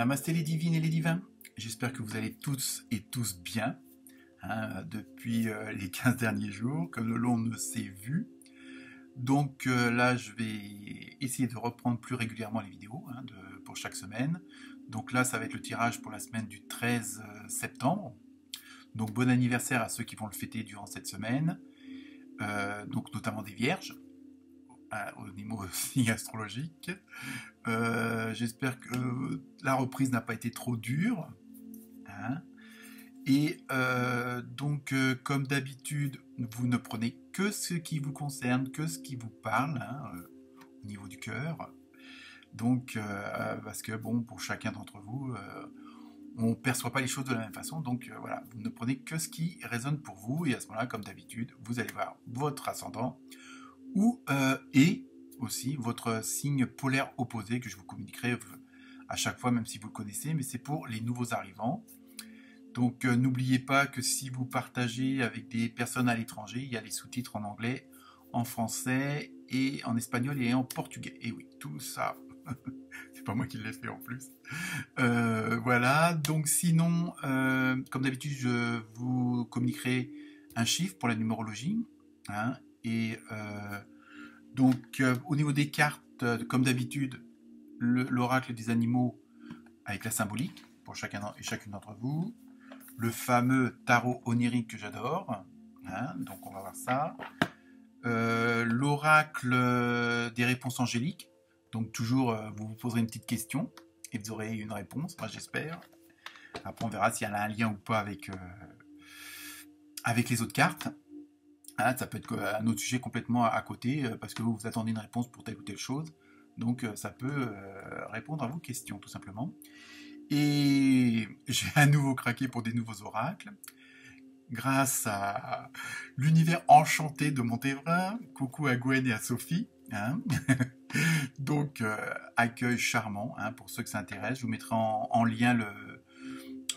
Namasté les divines et les divins, j'espère que vous allez toutes et tous bien depuis les 15 derniers jours, que l'on ne s'est vu. Donc là, je vais essayer de reprendre plus régulièrement les vidéos pour chaque semaine. Donc là, ça va être le tirage pour la semaine du 13 septembre. Donc bon anniversaire à ceux qui vont le fêter durant cette semaine, donc notamment des vierges, au niveau signe astrologique. J'espère que la reprise n'a pas été trop dure. Et donc, comme d'habitude, vous ne prenez que ce qui vous concerne, que ce qui vous parle, au niveau du cœur. Donc, parce que bon, pour chacun d'entre vous, on ne perçoit pas les choses de la même façon. Donc voilà, vous ne prenez que ce qui résonne pour vous. Et à ce moment-là, comme d'habitude, vous allez voir votre ascendant et aussi votre signe polaire opposé que je vous communiquerai à chaque fois, même si vous le connaissez, mais c'est pour les nouveaux arrivants. Donc n'oubliez pas que si vous partagez avec des personnes à l'étranger, il y a les sous-titres en anglais, en français, et en espagnol et en portugais. Et oui, tout ça, c'est pas moi qui l'ai fait en plus. Voilà, donc sinon, comme d'habitude, je vous communiquerai un chiffre pour la numérologie. Et donc au niveau des cartes, comme d'habitude, l'oracle des animaux avec la symbolique pour chacun et chacune d'entre vous. Le fameux tarot onirique que j'adore, donc on va voir ça. L'oracle des réponses angéliques, donc toujours vous vous poserez une petite question et vous aurez une réponse, moi j'espère. Après on verra s'il y a un lien ou pas avec les autres cartes. Ça peut être un autre sujet complètement à côté, parce que vous attendez une réponse pour telle ou telle chose, donc ça peut répondre à vos questions tout simplement. Et j'ai à nouveau craqué pour des nouveaux oracles, grâce à l'univers enchanté de Montévrain. Coucou à Gwen et à Sophie. Donc, accueil charmant, pour ceux que ça intéresse. Je vous mettrai en lien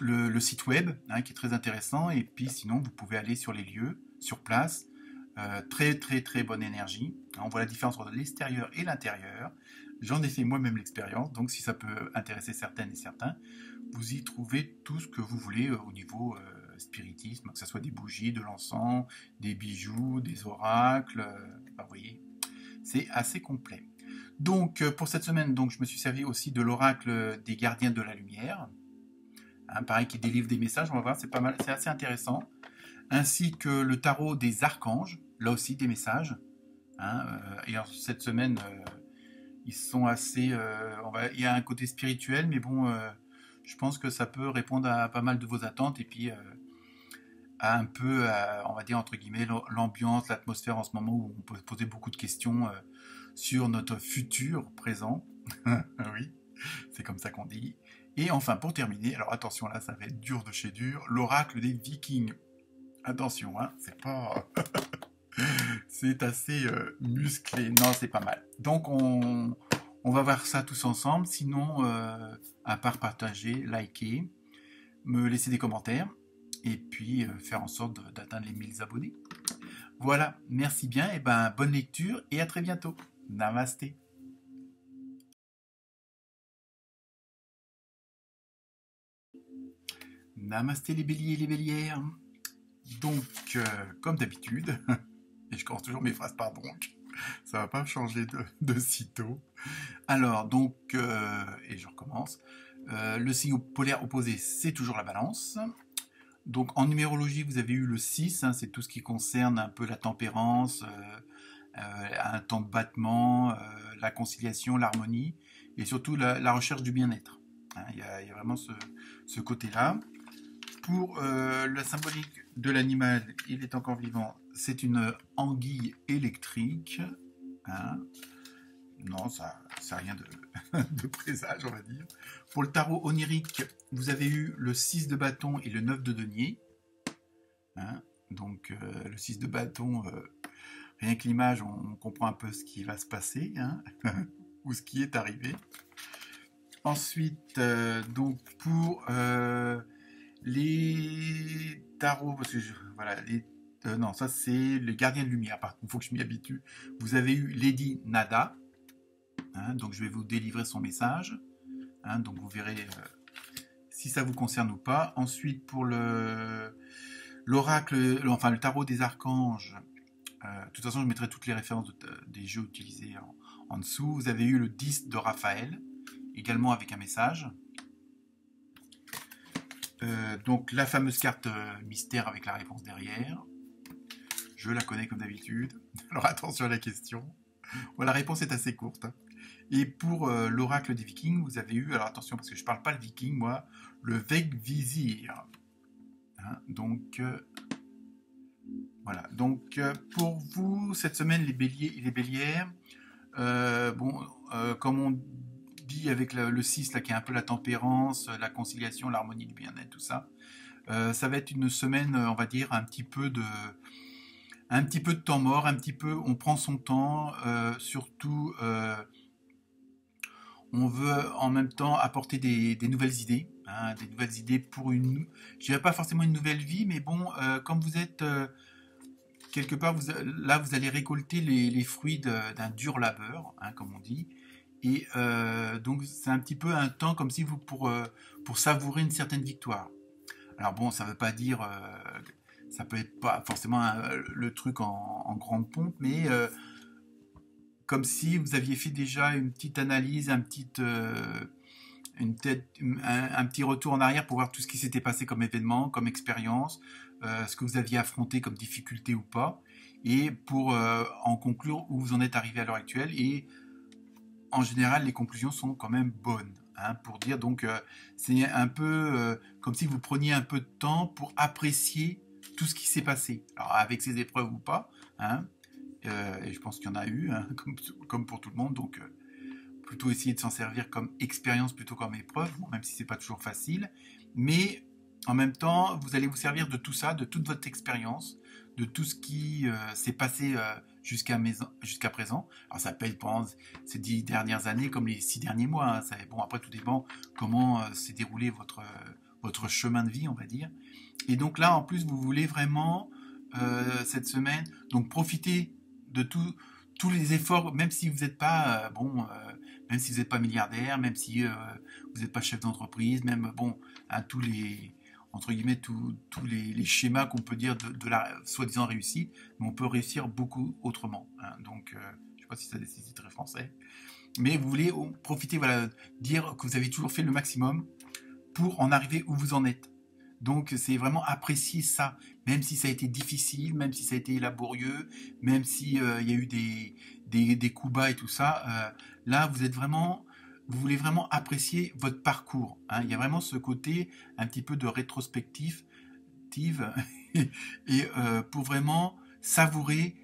le site web, qui est très intéressant. Et puis, sinon, vous pouvez aller sur les lieux, sur place. Très, très, très bonne énergie. On voit la différence entre l'extérieur et l'intérieur. J'en ai fait moi-même l'expérience, donc si ça peut intéresser certaines et certains, vous y trouvez tout ce que vous voulez au niveau spiritisme, que ce soit des bougies, de l'encens, des bijoux, des oracles, vous voyez, c'est assez complet. Donc pour cette semaine, donc, je me suis servi aussi de l'oracle des gardiens de la lumière, pareil, qui délivre des messages, on va voir, c'est pas mal, c'est assez intéressant, ainsi que le tarot des archanges, là aussi des messages, et alors, cette semaine... ils sont assez... il y a un côté spirituel, mais bon, je pense que ça peut répondre à pas mal de vos attentes, et puis à un peu, on va dire, entre guillemets, l'ambiance, l'atmosphère en ce moment, où on peut se poser beaucoup de questions sur notre futur présent. Oui, c'est comme ça qu'on dit. Et enfin, pour terminer, alors attention, là, ça va être dur de chez dur, l'oracle des Vikings. Attention, c'est pas... c'est assez musclé. Non, c'est pas mal. Donc, on va voir ça tous ensemble. Sinon, à part partager, liker, me laisser des commentaires, et puis faire en sorte d'atteindre les 1000 abonnés. Voilà, merci bien, et bonne lecture, et à très bientôt. Namasté. Namasté les béliers et les bélières. Donc, comme d'habitude, et je commence toujours mes phrases par donc, ça va pas changer de sitôt. Alors, donc, et je recommence, le signe polaire opposé, c'est toujours la balance. Donc, en numérologie, vous avez eu le 6, c'est tout ce qui concerne un peu la tempérance, un temps de battement, la conciliation, l'harmonie, et surtout la recherche du bien-être. Il y a vraiment ce côté-là. Pour la symbolique de l'animal, il est encore vivant, c'est une anguille électrique. Non, ça n'a rien de présage, on va dire. Pour le tarot onirique, vous avez eu le 6 de bâton et le 9 de denier. Donc, le 6 de bâton, rien que l'image, on comprend un peu ce qui va se passer, ou ce qui est arrivé. Ensuite, donc, pour les tarots, parce que voilà, non, ça c'est le gardien de lumière, par contre, il faut que je m'y habitue. Vous avez eu Lady Nada, donc je vais vous délivrer son message, donc vous verrez si ça vous concerne ou pas. Ensuite, pour l'oracle, enfin le tarot des archanges, de toute façon, je mettrai toutes les références des jeux utilisés en dessous. Vous avez eu le 10 de Raphaël, également avec un message. Donc la fameuse carte mystère avec la réponse derrière. Je la connais comme d'habitude. Alors attention à la question. Bon, la réponse est assez courte. Et pour l'oracle des Vikings, vous avez eu, alors attention parce que je ne parle pas le Viking, moi, le Vegvisir. Hein, donc voilà. Donc pour vous cette semaine les béliers et les bélières, comme on dit avec le 6 là, qui est un peu la tempérance, la conciliation, l'harmonie, le bien-être, tout ça, ça va être une semaine, on va dire, un petit peu de temps mort, un petit peu, on prend son temps, surtout, on veut en même temps apporter des nouvelles idées, hein, des nouvelles idées pour je dirais pas forcément une nouvelle vie, mais bon, comme vous êtes quelque part, là, vous allez récolter les fruits d'un dur labeur, hein, comme on dit, et donc c'est un petit peu un temps comme si pour savourer une certaine victoire. Alors bon, ça veut pas dire ça peut être pas forcément le truc en grande pompe, mais comme si vous aviez fait déjà une petite analyse, un petit retour en arrière pour voir tout ce qui s'était passé comme événement, comme expérience, ce que vous aviez affronté comme difficulté ou pas, et pour en conclure où vous en êtes arrivé à l'heure actuelle. Et en général, les conclusions sont quand même bonnes. Hein, pour dire donc, c'est un peu comme si vous preniez un peu de temps pour apprécier tout ce qui s'est passé. Alors avec ces épreuves ou pas, hein, et je pense qu'il y en a eu, hein, comme pour tout le monde, donc plutôt essayer de s'en servir comme expérience plutôt comme épreuve, bon, même si c'est pas toujours facile, mais en même temps, vous allez vous servir de tout ça, de toute votre expérience, de tout ce qui s'est passé jusqu'à présent. Alors ça peut être pendant ces 10 dernières années comme les 6 derniers mois. Hein. Bon, après tout dépend comment s'est déroulé votre chemin de vie, on va dire. Et donc là, en plus, vous voulez vraiment cette semaine, donc profiter de tous les efforts, même si vous n'êtes pas même si vous n'êtes pas milliardaire, même si vous n'êtes pas chef d'entreprise, même bon, hein, tous les entre guillemets tous les schémas qu'on peut dire de la soi-disant réussite, mais on peut réussir beaucoup autrement. Hein. Donc, je ne sais pas si c'est très français, mais vous voulez profiter, voilà, dire que vous avez toujours fait le maximum pour en arriver où vous en êtes. Donc c'est vraiment apprécier ça, même si ça a été difficile, même si ça a été laborieux, même si y a eu des coups bas et tout ça. Là, vous voulez vraiment apprécier votre parcours. Hein. Il y a vraiment ce côté un petit peu de rétrospective et pour vraiment savourer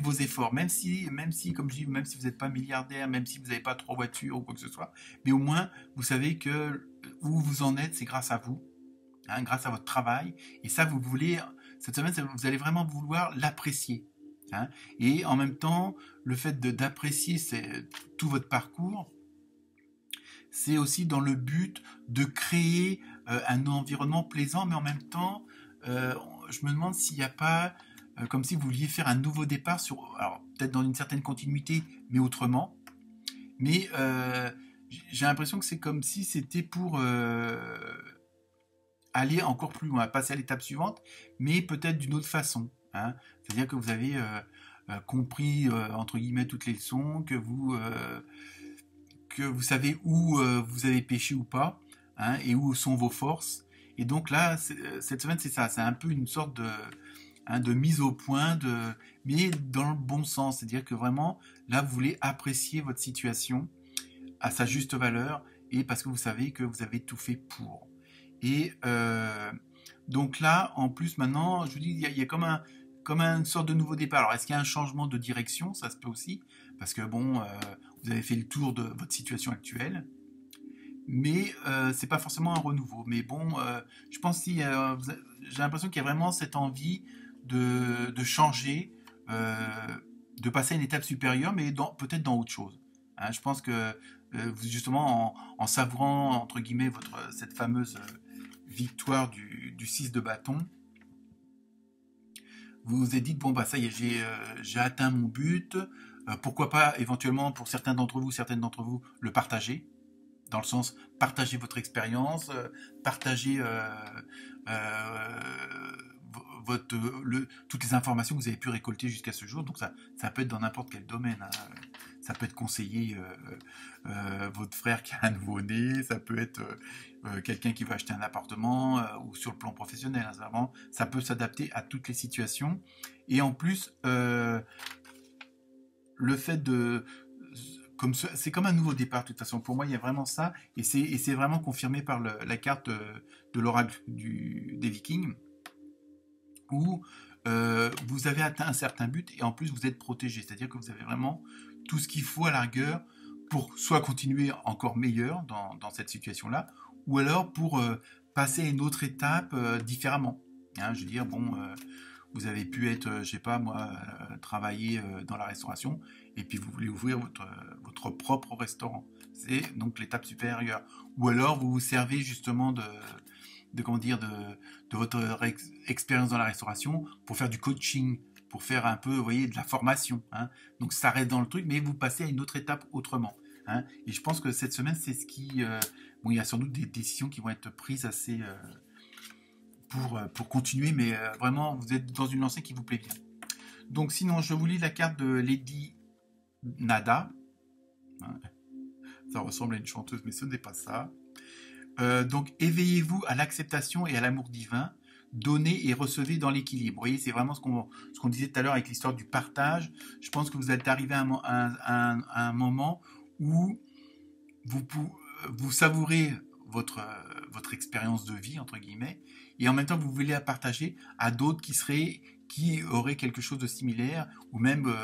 vos efforts, même si, comme je dis, même si vous n'êtes pas milliardaire, même si vous n'avez pas 3 voitures ou quoi que ce soit, mais au moins vous savez que où vous en êtes, c'est grâce à vous. Hein, grâce à votre travail, et ça cette semaine vous allez vraiment vouloir l'apprécier, hein, et en même temps le fait d'apprécier tout votre parcours, c'est aussi dans le but de créer un environnement plaisant, mais en même temps je me demande s'il n'y a pas comme si vous vouliez faire un nouveau départ alors peut-être dans une certaine continuité mais autrement, mais j'ai l'impression que c'est comme si c'était pour aller encore plus loin, passer à l'étape suivante, mais peut-être d'une autre façon. Hein. C'est-à-dire que vous avez compris, entre guillemets, toutes les leçons, que vous savez où vous avez péché ou pas, hein, et où sont vos forces. Et donc là, cette semaine, c'est ça, c'est un peu une sorte de mise au point, mais dans le bon sens. C'est-à-dire que vraiment, là, vous voulez apprécier votre situation à sa juste valeur, et parce que vous savez que vous avez tout fait pour. Et donc là, en plus, maintenant, je vous dis, il y a comme une sorte de nouveau départ. Alors, est-ce qu'il y a un changement de direction? Ça se peut aussi, parce que bon, vous avez fait le tour de votre situation actuelle, mais c'est pas forcément un renouveau. Mais bon, je pense que j'ai l'impression qu'il y a vraiment cette envie de changer, de passer à une étape supérieure, mais peut-être dans autre chose. Hein, je pense que justement, en savourant, entre guillemets, cette fameuse victoire du 6 de bâton, vous vous êtes dit, bon, bah ça y est, j'ai atteint mon but, pourquoi pas éventuellement pour certaines d'entre vous, le partager, dans le sens partager votre expérience, partager toutes les informations que vous avez pu récolter jusqu'à ce jour. Donc ça peut être dans n'importe quel domaine, hein. Ça peut être conseiller votre frère qui a un nouveau-né, ça peut être quelqu'un qui veut acheter un appartement ou sur le plan professionnel, hein. Ça peut s'adapter à toutes les situations. Et en plus, le fait de... c'est comme un nouveau départ de toute façon. Pour moi, il y a vraiment ça. Et c'est vraiment confirmé par la carte de l'oracle des Vikings, où vous avez atteint un certain but et en plus vous êtes protégé. C'est-à-dire que vous avez vraiment tout ce qu'il faut à la rigueur pour soit continuer encore meilleur dans cette situation-là, ou alors pour passer à une autre étape différemment. Hein, je veux dire, bon, vous avez pu être, je sais pas moi, travailler dans la restauration, et puis vous voulez ouvrir votre propre restaurant. C'est donc l'étape supérieure. Ou alors vous vous servez justement de votre expérience dans la restauration pour faire du coaching, pour faire un peu, vous voyez, de la formation, hein. Donc ça reste dans le truc, mais vous passez à une autre étape autrement, hein. Et je pense que cette semaine, c'est ce qui... bon, il y a sans doute des décisions qui vont être prises assez... pour continuer, mais vraiment, vous êtes dans une lancée qui vous plaît bien. Donc sinon, je vous lis la carte de Lady Nada. Ça ressemble à une chanteuse, mais ce n'est pas ça. Donc, éveillez-vous à l'acceptation et à l'amour divin. Donnez et recevez dans l'équilibre. Vous voyez, c'est vraiment ce qu'on disait tout à l'heure avec l'histoire du partage. Je pense que vous êtes arrivé à un moment où vous savourez votre expérience de vie, entre guillemets, et en même temps, vous voulez la partager à d'autres qui auraient quelque chose de similaire, ou même que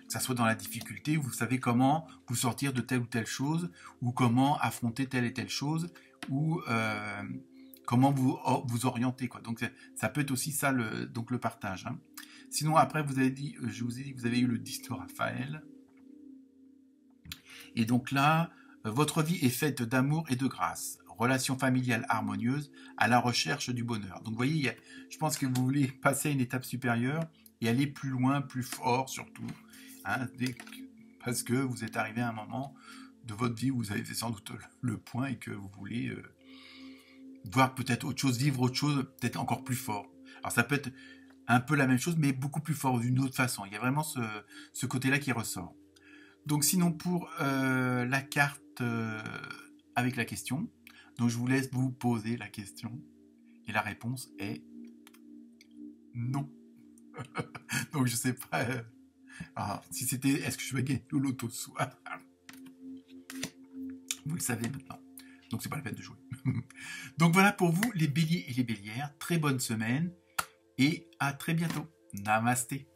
ça soit dans la difficulté, vous savez comment vous sortir de telle ou telle chose, ou comment affronter telle et telle chose, ou comment vous orienter, quoi. Donc ça peut être aussi ça donc le partage, hein. Sinon après je vous ai dit que vous avez eu le 10 de Raphaël, et donc là votre vie est faite d'amour et de grâce, relation familiale harmonieuse, à la recherche du bonheur. Donc vous voyez, je pense que vous voulez passer à une étape supérieure et aller plus loin, plus fort surtout, hein, parce que vous êtes arrivé à un moment de votre vie où vous avez fait sans doute le point et que vous voulez voir peut-être autre chose, vivre autre chose, peut-être encore plus fort. Alors ça peut être un peu la même chose, mais beaucoup plus fort, d'une autre façon. Il y a vraiment ce côté-là qui ressort. Donc sinon, pour la carte avec la question, donc je vous laisse vous poser la question, et la réponse est non. Donc je sais pas si c'était est-ce que je vais gagner au loto ce soir. Vous le savez maintenant. Donc c'est pas la peine de jouer. Donc voilà pour vous les béliers et les bélières. Très bonne semaine et à très bientôt. Namasté.